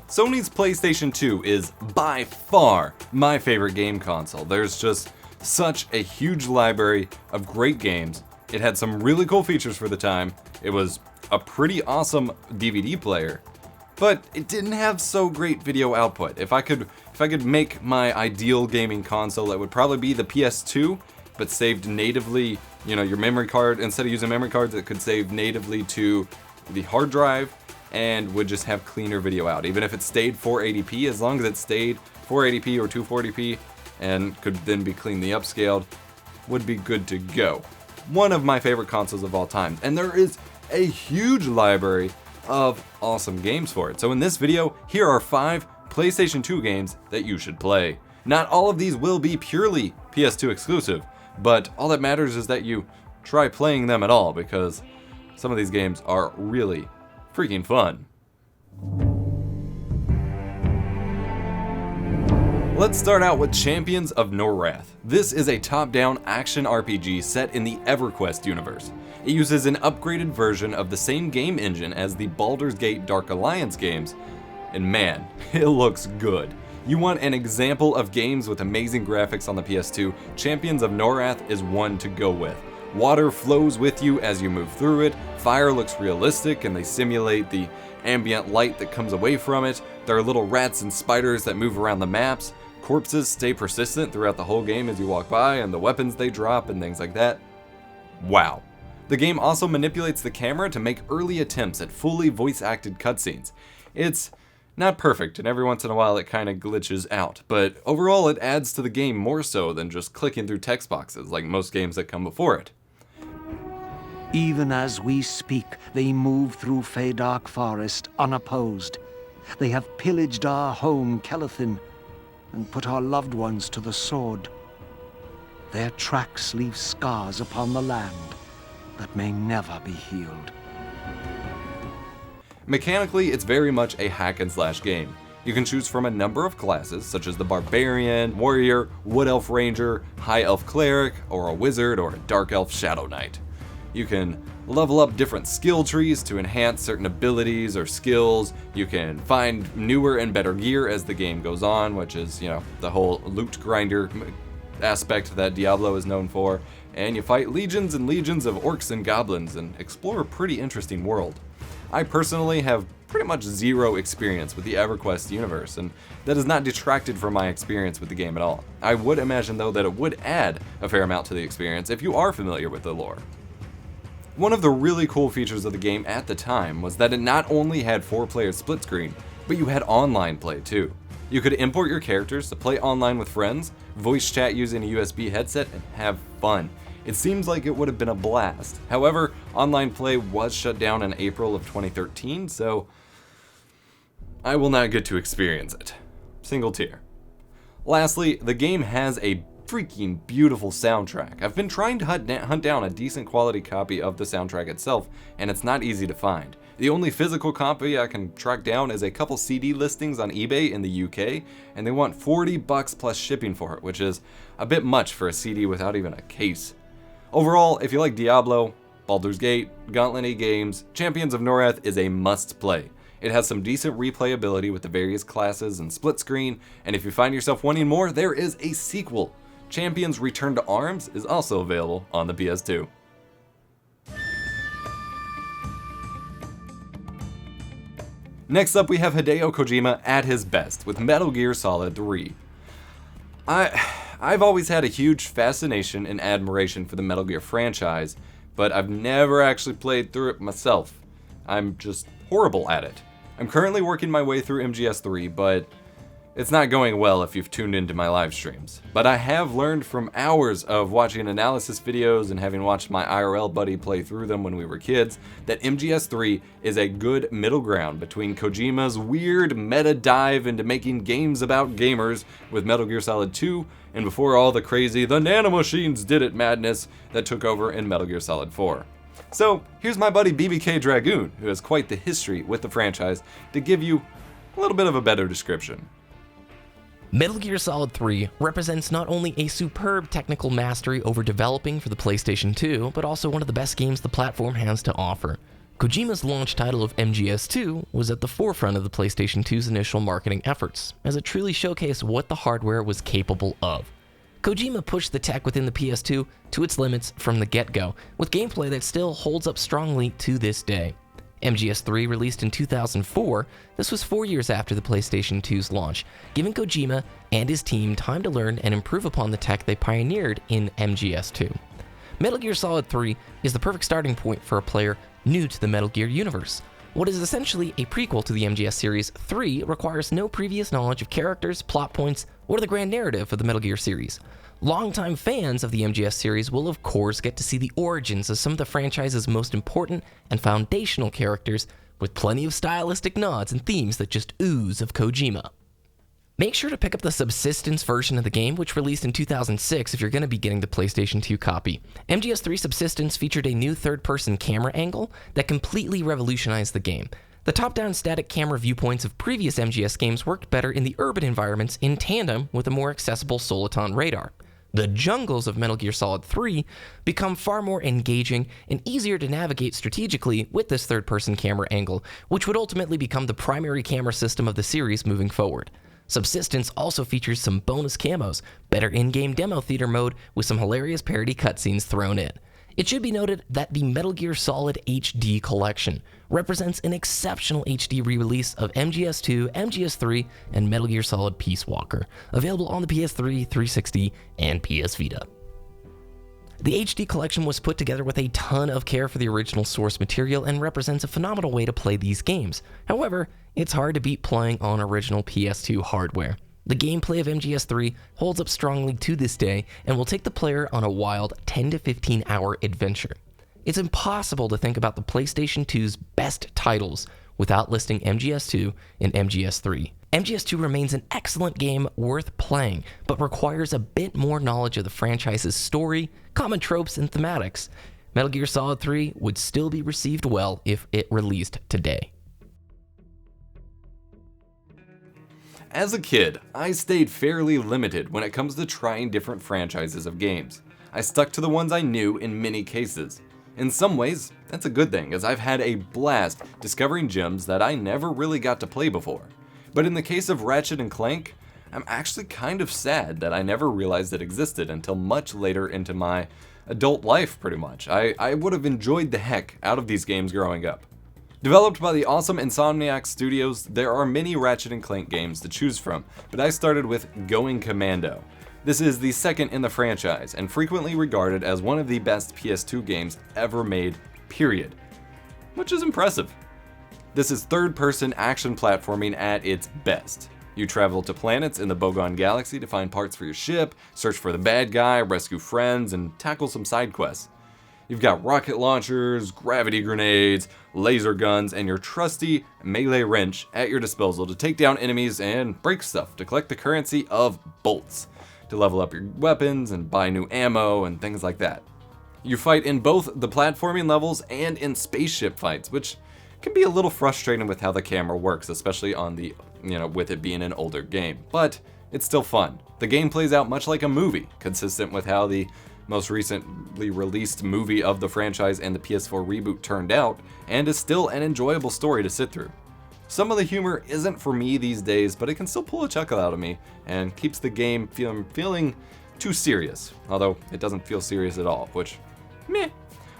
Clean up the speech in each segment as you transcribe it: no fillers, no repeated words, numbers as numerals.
Sony's PlayStation 2 is by far my favorite game console. There's just such a huge library of great games. It had some really cool features for the time. It was a pretty awesome DVD player, but it didn't have so great video output. If I could make my ideal gaming console, it would probably be the PS2, but saved natively, your memory card, instead of using memory cards, it could save natively to the hard drive and would just have cleaner video out. Even if it stayed 480p, as long as it stayed 480p or 240p and could then be cleanly upscaled, would be good to go. One of my favorite consoles of all time, and there is a huge library of awesome games for it. So in this video, here are 5 PlayStation 2 games that you should play. Not all of these will be purely PS2 exclusive, but all that matters is that you try playing them at all, because some of these games are really freaking fun. Let's start out with Champions of Norrath. This is a top-down action RPG set in the EverQuest universe. It uses an upgraded version of the same game engine as the Baldur's Gate Dark Alliance games, and man, it looks good. You want an example of games with amazing graphics on the PS2, Champions of Norrath is one to go with. Water flows with you as you move through it, fire looks realistic and they simulate the ambient light that comes away from it, there are little rats and spiders that move around the maps, corpses stay persistent throughout the whole game as you walk by, and the weapons they drop and things like that. Wow. The game also manipulates the camera to make early attempts at fully voice-acted cutscenes. It's not perfect, and every once in a while it kind of glitches out, but overall it adds to the game more so than just clicking through text boxes like most games that come before it. Even as we speak, they move through Feydark Forest unopposed. They have pillaged our home, Kelethin, and put our loved ones to the sword. Their tracks leave scars upon the land that may never be healed. Mechanically, it's very much a hack-and-slash game. You can choose from a number of classes, such as the Barbarian, Warrior, Wood Elf Ranger, High Elf Cleric, or a Wizard, or a Dark Elf Shadow Knight. You can level up different skill trees to enhance certain abilities or skills. You can find newer and better gear as the game goes on, which is, the whole loot grinder aspect that Diablo is known for. And you fight legions and legions of orcs and goblins and explore a pretty interesting world. I personally have pretty much zero experience with the EverQuest universe, and that is not detracted from my experience with the game at all. I would imagine, though, that it would add a fair amount to the experience if you are familiar with the lore. One of the really cool features of the game at the time was that it not only had 4-player split screen, but you had online play too. You could import your characters to play online with friends, voice chat using a USB headset, and have fun. It seems like it would have been a blast. However, online play was shut down in April of 2013, so I will not get to experience it. Single tier. Lastly, the game has a freaking beautiful soundtrack. I've been trying to hunt down a decent quality copy of the soundtrack itself, and it's not easy to find. The only physical copy I can track down is a couple CD listings on eBay in the UK, and they want $40 plus shipping for it, which is a bit much for a CD without even a case. Overall, if you like Diablo, Baldur's Gate, Gauntlet games, Champions of Norrath is a must play. It has some decent replayability with the various classes and split screen, and if you find yourself wanting more, there is a sequel. Champions Return to Arms is also available on the PS2. Next up, we have Hideo Kojima at his best with Metal Gear Solid 3. I've always had a huge fascination and admiration for the Metal Gear franchise, but I've never actually played through it myself. I'm just horrible at it. I'm currently working my way through MGS3, but it's not going well if you've tuned into my live streams. But I have learned from hours of watching analysis videos and having watched my IRL buddy play through them when we were kids, that MGS3 is a good middle ground between Kojima's weird meta dive into making games about gamers with Metal Gear Solid 2, and before all the crazy "the nanomachines did it" madness that took over in Metal Gear Solid 4. So here's my buddy BBK Dragoon, who has quite the history with the franchise, to give you a little bit of a better description. Metal Gear Solid 3 represents not only a superb technical mastery over developing for the PlayStation 2, but also one of the best games the platform has to offer. Kojima's launch title of MGS2 was at the forefront of the PlayStation 2's initial marketing efforts, as it truly showcased what the hardware was capable of. Kojima pushed the tech within the PS2 to its limits from the get-go, with gameplay that still holds up strongly to this day. MGS3 released in 2004, this was 4 years after the PlayStation 2's launch, giving Kojima and his team time to learn and improve upon the tech they pioneered in MGS2. Metal Gear Solid 3 is the perfect starting point for a player new to the Metal Gear universe. What is essentially a prequel to the MGS series, 3 requires no previous knowledge of characters, plot points, or the grand narrative of the Metal Gear series. Longtime fans of the MGS series will of course get to see the origins of some of the franchise's most important and foundational characters, with plenty of stylistic nods and themes that just ooze of Kojima. Make sure to pick up the Subsistence version of the game, which released in 2006 if you're going to be getting the PlayStation 2 copy. MGS3 Subsistence featured a new third-person camera angle that completely revolutionized the game. The top-down static camera viewpoints of previous MGS games worked better in the urban environments in tandem with a more accessible Soliton radar. The jungles of Metal Gear Solid 3 become far more engaging and easier to navigate strategically with this third-person camera angle, which would ultimately become the primary camera system of the series moving forward. Subsistence also features some bonus camos, better in-game demo theater mode with some hilarious parody cutscenes thrown in. It should be noted that the Metal Gear Solid HD Collection represents an exceptional HD re-release of MGS2, MGS3, and Metal Gear Solid Peace Walker, available on the PS3, 360, and PS Vita. The HD collection was put together with a ton of care for the original source material and represents a phenomenal way to play these games. However, it's hard to beat playing on original PS2 hardware. The gameplay of MGS3 holds up strongly to this day and will take the player on a wild 10 to 15 hour adventure. It's impossible to think about the PlayStation 2's best titles without listing MGS2 and MGS3. MGS2 remains an excellent game worth playing, but requires a bit more knowledge of the franchise's story, common tropes, and thematics. Metal Gear Solid 3 would still be received well if it released today. As a kid, I stayed fairly limited when it comes to trying different franchises of games. I stuck to the ones I knew in many cases. In some ways, that's a good thing, as I've had a blast discovering gems that I never really got to play before. But in the case of Ratchet and Clank, I'm actually kind of sad that I never realized it existed until much later into my adult life, pretty much. I would have enjoyed the heck out of these games growing up. Developed by the awesome Insomniac Studios, there are many Ratchet and Clank games to choose from, but I started with Going Commando. This is the second in the franchise, and frequently regarded as one of the best PS2 games ever made, period. Which is impressive. This is third-person action platforming at its best. You travel to planets in the Bogon Galaxy to find parts for your ship, search for the bad guy, rescue friends, and tackle some side quests. You've got rocket launchers, gravity grenades, laser guns, and your trusty melee wrench at your disposal to take down enemies and break stuff to collect the currency of bolts, to level up your weapons and buy new ammo and things like that. You fight in both the platforming levels and in spaceship fights, which can be a little frustrating with how the camera works, especially on the, with it being an older game, but it's still fun. The game plays out much like a movie, consistent with how the most recently released movie of the franchise and the PS4 reboot turned out, and is still an enjoyable story to sit through. Some of the humor isn't for me these days, but it can still pull a chuckle out of me, and keeps the game feeling too serious, although it doesn't feel serious at all, which, meh.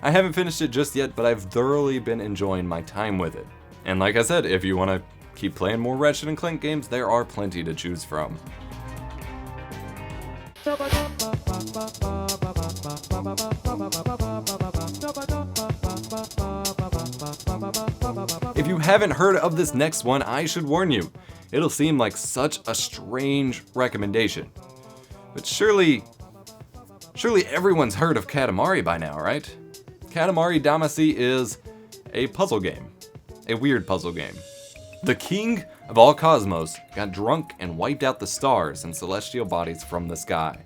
I haven't finished it just yet, but I've thoroughly been enjoying my time with it. And like I said, if you want to keep playing more Ratchet & Clank games, there are plenty to choose from. If you haven't heard of this next one, I should warn you. It'll seem like such a strange recommendation. But surely everyone's heard of Katamari by now, right? Katamari Damacy is a puzzle game. A weird puzzle game. The king of all cosmos got drunk and wiped out the stars and celestial bodies from the sky.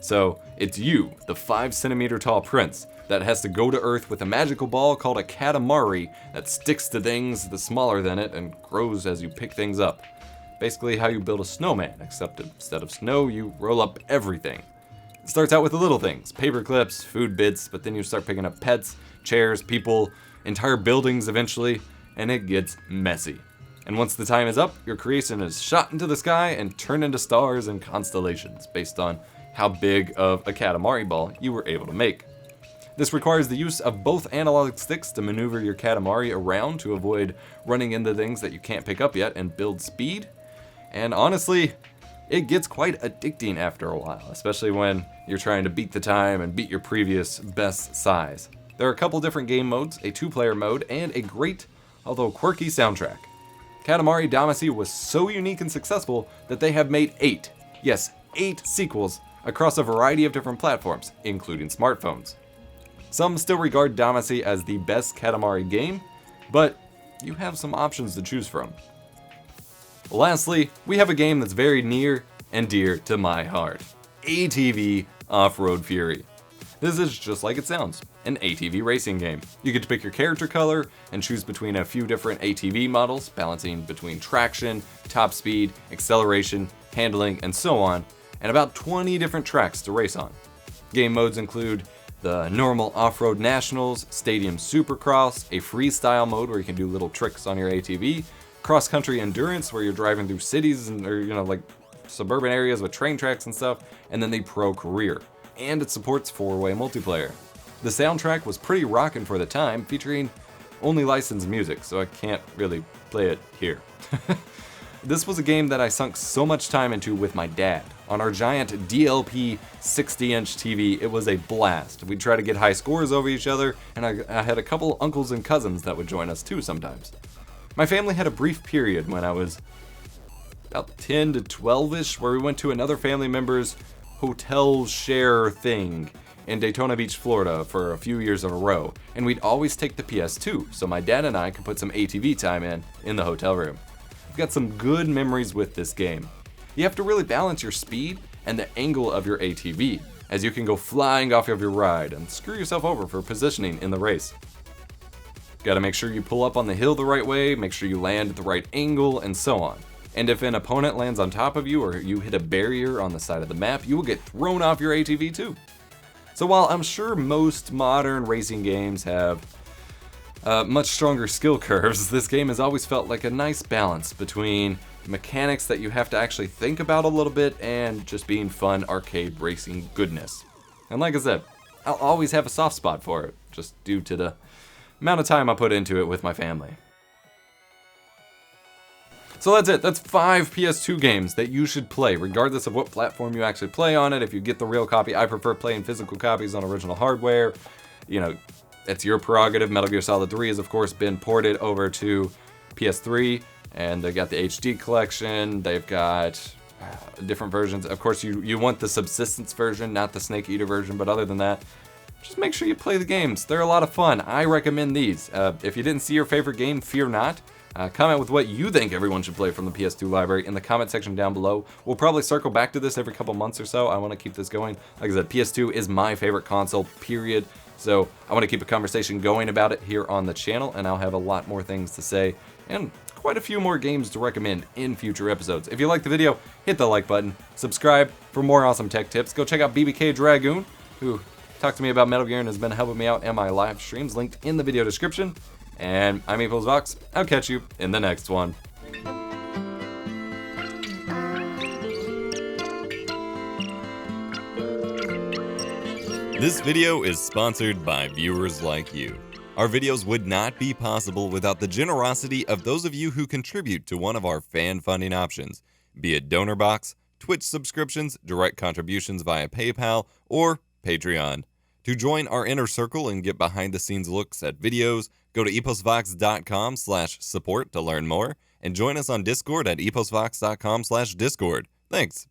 So it's you, the 5-centimeter tall prince, that has to go to Earth with a magical ball called a Katamari that sticks to things that's smaller than it and grows as you pick things up. Basically how you build a snowman, except instead of snow, you roll up everything. It starts out with the little things, paper clips, food bits, but then you start picking up pets, chairs, people, entire buildings eventually, and it gets messy. And once the time is up, your creation is shot into the sky and turned into stars and constellations based on how big of a Katamari ball you were able to make. This requires the use of both analog sticks to maneuver your Katamari around to avoid running into things that you can't pick up yet and build speed. And honestly, it gets quite addicting after a while, especially when you're trying to beat the time and beat your previous best size. There are a couple different game modes, a 2-player mode, and a great, although quirky soundtrack. Katamari Damacy was so unique and successful that they have made 8 sequels across a variety of different platforms, including smartphones. Some still regard Damacy as the best Katamari game, but you have some options to choose from. Lastly, we have a game that's very near and dear to my heart, ATV OffRoad Fury. This is just like it sounds, an ATV racing game. You get to pick your character color and choose between a few different ATV models, balancing between traction, top speed, acceleration, handling, and so on, and about 20 different tracks to race on. Game modes include the normal off-road nationals, stadium supercross, a freestyle mode where you can do little tricks on your ATV, cross-country endurance where you're driving through cities and like suburban areas with train tracks and stuff, and then the pro career. And it supports 4-way multiplayer. The soundtrack was pretty rockin' for the time, featuring only licensed music, so I can't really play it here. This was a game that I sunk so much time into with my dad. On our giant DLP 60-inch TV, it was a blast. We'd try to get high scores over each other, and I had a couple uncles and cousins that would join us too sometimes. My family had a brief period when I was about 10 to 12-ish, where we went to another family member's hotel share thing in Daytona Beach, Florida for a few years in a row, and we'd always take the PS2, so my dad and I could put some ATV time in the hotel room. I've got some good memories with this game. You have to really balance your speed and the angle of your ATV, as you can go flying off of your ride and screw yourself over for positioning in the race. Gotta make sure you pull up on the hill the right way, make sure you land at the right angle, and so on. And if an opponent lands on top of you or you hit a barrier on the side of the map, you will get thrown off your ATV too. So while I'm sure most modern racing games have much stronger skill curves, this game has always felt like a nice balance between mechanics that you have to actually think about a little bit and just being fun arcade racing goodness. And like I said, I'll always have a soft spot for it, just due to the amount of time I put into it with my family. So that's it. That's 5 PS2 games that you should play, regardless of what platform you actually play on it. If you get the real copy, I prefer playing physical copies on original hardware. It's your prerogative. Metal Gear Solid 3 has, of course, been ported over to PS3, and they got the HD collection. They've got different versions. Of course, you want the subsistence version, not the Snake Eater version, but other than that, just make sure you play the games. They're a lot of fun. I recommend these. If you didn't see your favorite game, fear not. Comment with what you think everyone should play from the PS2 library in the comment section down below. We'll probably circle back to this every couple months or so. I want to keep this going. Like I said, PS2 is my favorite console, period. So I want to keep a conversation going about it here on the channel, and I'll have a lot more things to say and quite a few more games to recommend in future episodes. If you liked the video, hit the like button, subscribe for more awesome tech tips. Go check out BBK Dragoon, who talked to me about Metal Gear and has been helping me out in my live streams, linked in the video description. And I'm EposVox. I'll catch you in the next one. This video is sponsored by viewers like you. Our videos would not be possible without the generosity of those of you who contribute to one of our fan funding options, be it Donor Box, Twitch subscriptions, direct contributions via PayPal, or Patreon. To join our inner circle and get behind-the-scenes looks at videos, go to eposvox.com/support to learn more, and join us on Discord at eposvox.com/discord. Thanks.